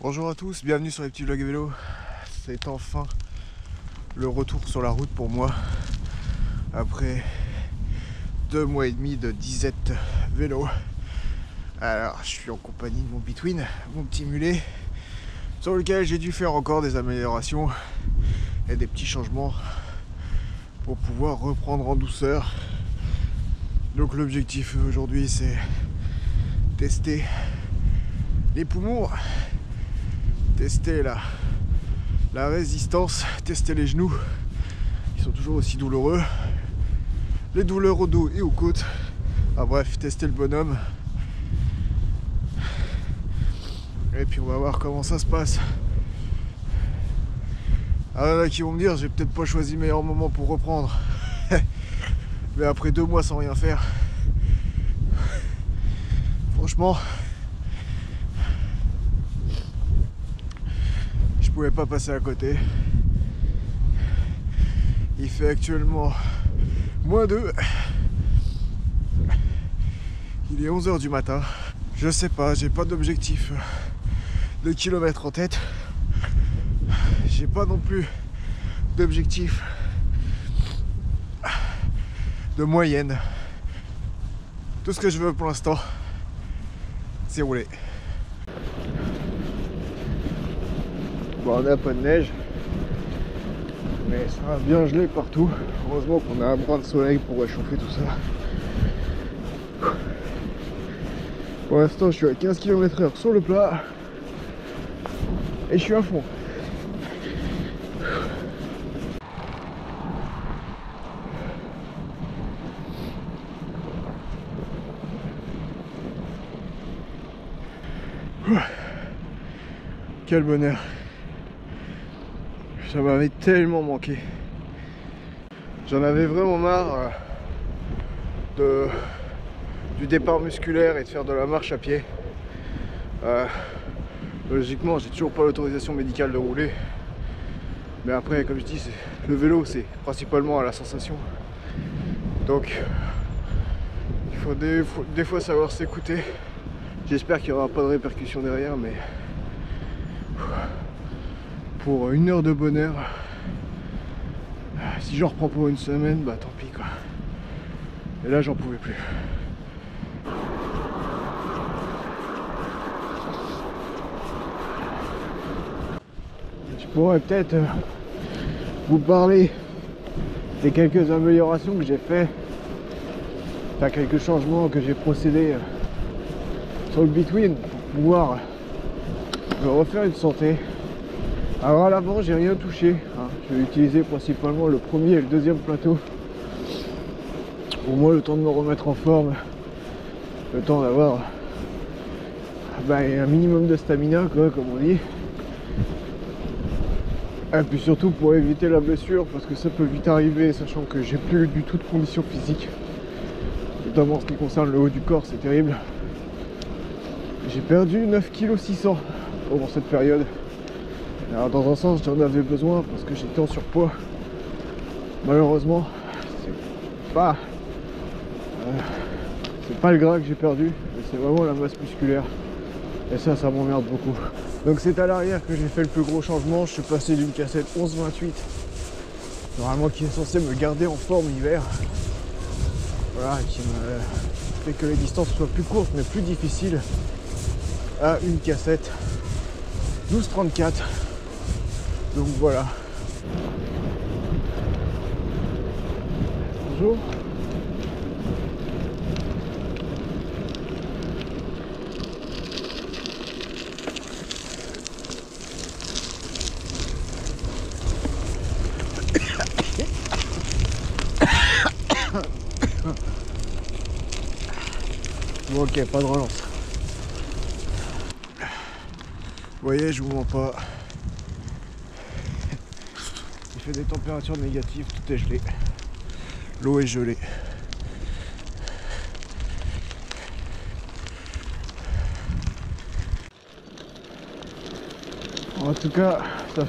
Bonjour à tous, bienvenue sur les petits vlogs vélo. C'est enfin le retour sur la route pour moi après 2 mois et demi de disette vélo. Alors je suis en compagnie de mon Between, mon petit mulet, sur lequel j'ai dû faire encore des améliorations et des petits changements pour pouvoir reprendre en douceur. Donc l'objectif aujourd'hui c'est tester les poumons, tester la résistance, tester les genoux qui sont toujours aussi douloureux, les douleurs au dos et aux côtes, bref, tester le bonhomme. Et puis on va voir comment ça se passe. Alors il y en a qui vont me dire j'ai peut-être pas choisi le meilleur moment pour reprendre. Mais après 2 mois sans rien faire, franchement je pouvais pas passer à côté. Il fait actuellement -2. Il est 11 h du matin. Je sais pas, j'ai pas d'objectif de kilomètres en tête. J'ai pas non plus d'objectif de moyenne. Tout ce que je veux pour l'instant, c'est rouler. Bon, on n'a pas de neige, mais ça va bien geler partout. Heureusement qu'on a un brin de soleil pour réchauffer tout ça. Pour l'instant, je suis à 15 km/h sur le plat et je suis à fond. Quel bonheur. Ça m'avait tellement manqué. J'en avais vraiment marre du départ musculaire et de faire de la marche à pied. Logiquement, j'ai toujours pas l'autorisation médicale de rouler. Mais après, comme je dis, le vélo, c'est principalement à la sensation. Donc, il faut des fois savoir s'écouter. J'espère qu'il n'y aura pas de répercussions derrière, mais pour 1 heure de bonheur, si j'en reprends pour une semaine, bah tant pis quoi. Et là, j'en pouvais plus. Je pourrais peut-être vous parler des quelques améliorations que j'ai fait, enfin quelques changements que j'ai procédé sur le Between pour pouvoir me refaire une santé. Alors à l'avant, j'ai rien touché, hein. Je vais utiliser principalement le premier et le deuxième plateau. Au moins le temps de me remettre en forme, le temps d'avoir un minimum de stamina quoi, comme on dit. Et puis surtout pour éviter la blessure, parce que ça peut vite arriver, sachant que j'ai plus du tout de condition physique, notamment en ce qui concerne le haut du corps, c'est terrible. J'ai perdu 9,6 kg pendant cette période. Alors dans un sens j'en avais besoin parce que j'étais en surpoids. Malheureusement c'est pas le gras que j'ai perdu, mais c'est vraiment la masse musculaire. Et ça m'emmerde beaucoup. Donc c'est à l'arrière que j'ai fait le plus gros changement. Je suis passé d'une cassette 11-28, normalement qui est censée me garder en forme l'hiver, voilà, qui me fait que les distances soient plus courtes mais plus difficiles, à une cassette 12-34. Donc voilà. Bonjour. Bon, ok, pas de relance. Vous voyez, je vous mens pas. Il fait des températures négatives, tout est gelé. L'eau est gelée. En tout cas, ça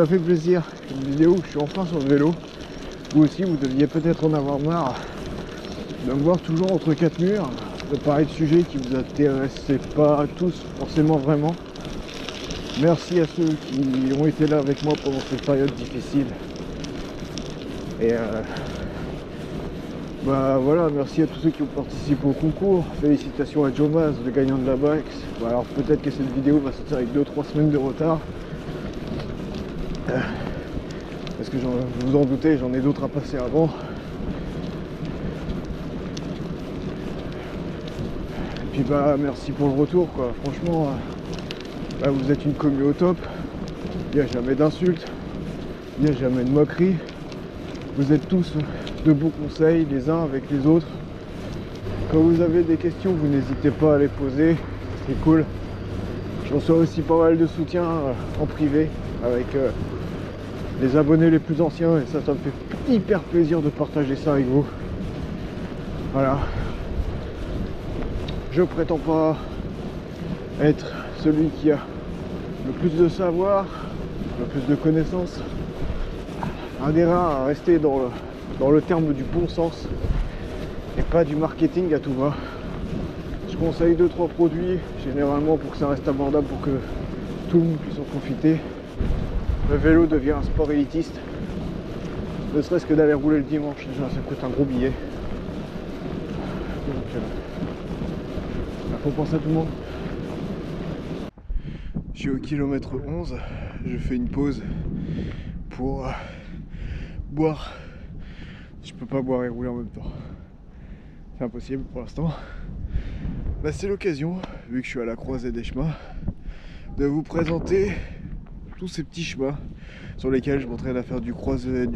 fait plaisir. Une vidéo où je suis enfin sur le vélo. Vous aussi, vous deviez peut-être en avoir marre de me voir toujours entre 4 murs, de parler de sujets qui vous intéressaient pas tous forcément vraiment. Merci à ceux qui ont été là avec moi pendant cette période difficile. Et bah voilà, merci à tous ceux qui ont participé au concours. Félicitations à Joe Maz, le gagnant de la BAX. Bah alors peut-être que cette vidéo va sortir avec 2-3 semaines de retard. Parce que vous en doutez, j'en ai d'autres à passer avant. Et puis bah merci pour le retour quoi. Franchement, bah, vous êtes une commu au top. Il n'y a jamais d'insultes, il n'y a jamais de moqueries. Vous êtes tous de bons conseils les uns avec les autres. Quand vous avez des questions, vous n'hésitez pas à les poser, c'est cool. Je reçois aussi pas mal de soutien en privé avec les abonnés les plus anciens et ça me fait hyper plaisir de partager ça avec vous. Voilà. Je prétends pas être celui qui a le plus de savoir, le plus de connaissances. Un des rares à rester dans le terme du bon sens et pas du marketing à tout va. Je conseille 2-3 produits généralement pour que ça reste abordable, pour que tout le monde puisse en profiter. Le vélo devient un sport élitiste, ne serait-ce que d'aller rouler le dimanche, déjà ça coûte un gros billet. Donc faut penser à tout le monde. Je suis au kilomètre 11, je fais une pause pour boire. Je peux pas boire et rouler en même temps, c'est impossible pour l'instant. Bah, c'est l'occasion, vu que je suis à la croisée des chemins, de vous présenter tous ces petits chemins sur lesquels je m'entraîne à faire du croisé,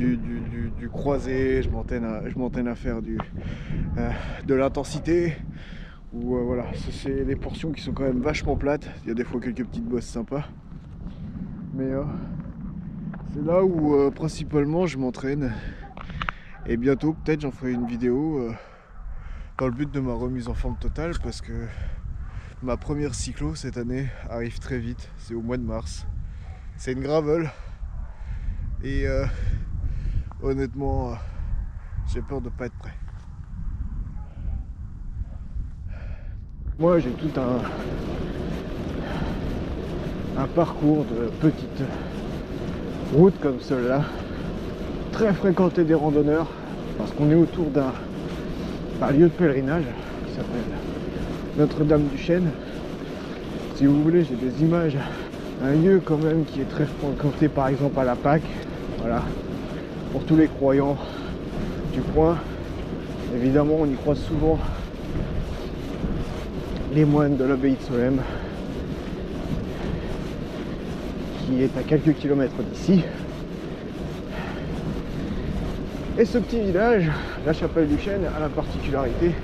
je m'entraîne à faire de l'intensité, ou voilà, c'est des portions qui sont quand même vachement plates. Il y a des fois quelques petites bosses sympas, mais c'est là où principalement je m'entraîne. Et bientôt peut-être j'en ferai une vidéo dans le but de ma remise en forme totale, parce que ma première cyclo cette année arrive très vite, c'est au mois de mars. C'est une gravel et honnêtement j'ai peur de pas être prêt. Moi j'ai tout un parcours de petites routes comme celle-là, très fréquenté des randonneurs, parce qu'on est autour d'un lieu de pèlerinage qui s'appelle Notre-Dame-du-Chêne. Si vous voulez, j'ai des images, un lieu quand même qui est très fréquenté par exemple à la Pâque, voilà, pour tous les croyants du coin. Évidemment on y croise souvent les moines de l'abbaye de Solesmes, qui est à quelques kilomètres d'ici. Et ce petit village, la Chapelle du Chêne, a la particularité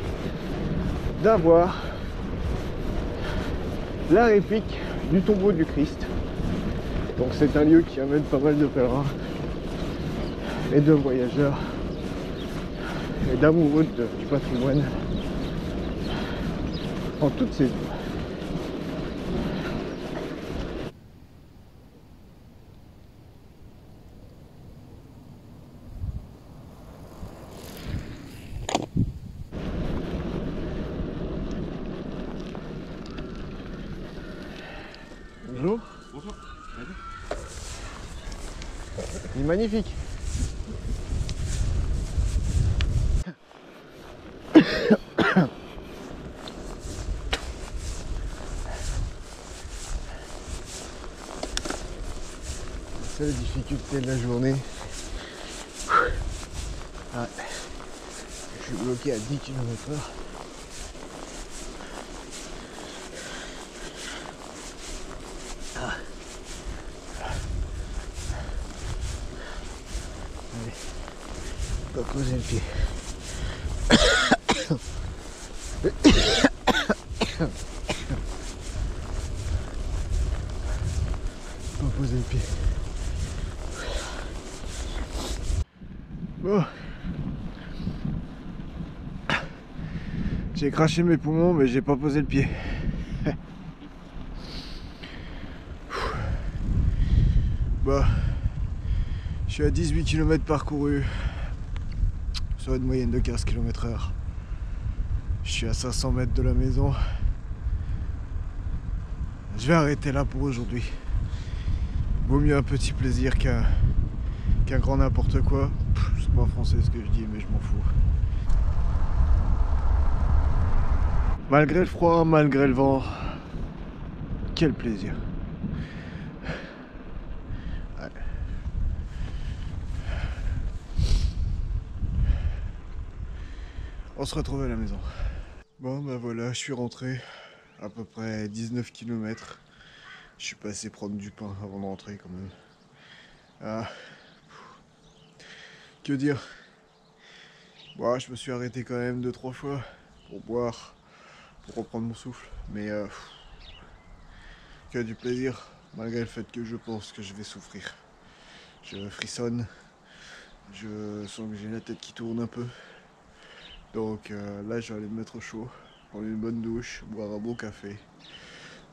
d'avoir la réplique du tombeau du Christ. Donc c'est un lieu qui amène pas mal de pèlerins et de voyageurs et d'amoureux du patrimoine en toutes saisons. Bonjour. Bonjour. Il est magnifique. C'est la difficulté de la journée. Ouais. Je suis bloqué à 10 km/h. Allez, on va poser le pied. On va poser le pied. Bon. J'ai craché mes poumons, mais j'ai pas posé le pied. Bah, je suis à 18 km parcourus sur une moyenne de 15 km/h. Je suis à 500 mètres de la maison. Je vais arrêter là pour aujourd'hui. Vaut mieux un petit plaisir qu'un grand n'importe quoi. C'est pas français ce que je dis, mais je m'en fous. Malgré le froid, malgré le vent, quel plaisir. Ouais. On se retrouve à la maison. Bon bah voilà, je suis rentré à peu près 19 km. Je suis passé prendre du pain avant de rentrer quand même. Ah, que dire? Bon, je me suis arrêté quand même 2-3 fois pour boire, pour reprendre mon souffle. Mais que du plaisir, malgré le fait que je pense que je vais souffrir. Je frissonne, je sens que j'ai la tête qui tourne un peu. Donc là, je vais aller me mettre au chaud, prendre une bonne douche, boire un bon café,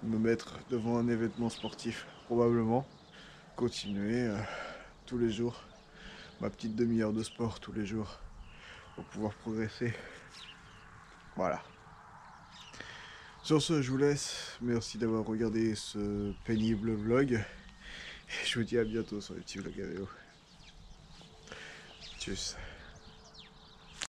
me mettre devant un événement sportif, probablement. Continuer tous les jours, ma petite demi-heure de sport tous les jours pour pouvoir progresser. Voilà. Sur ce, je vous laisse. Merci d'avoir regardé ce pénible vlog. Et je vous dis à bientôt sur les petits vlogs à vélo. Tchuss.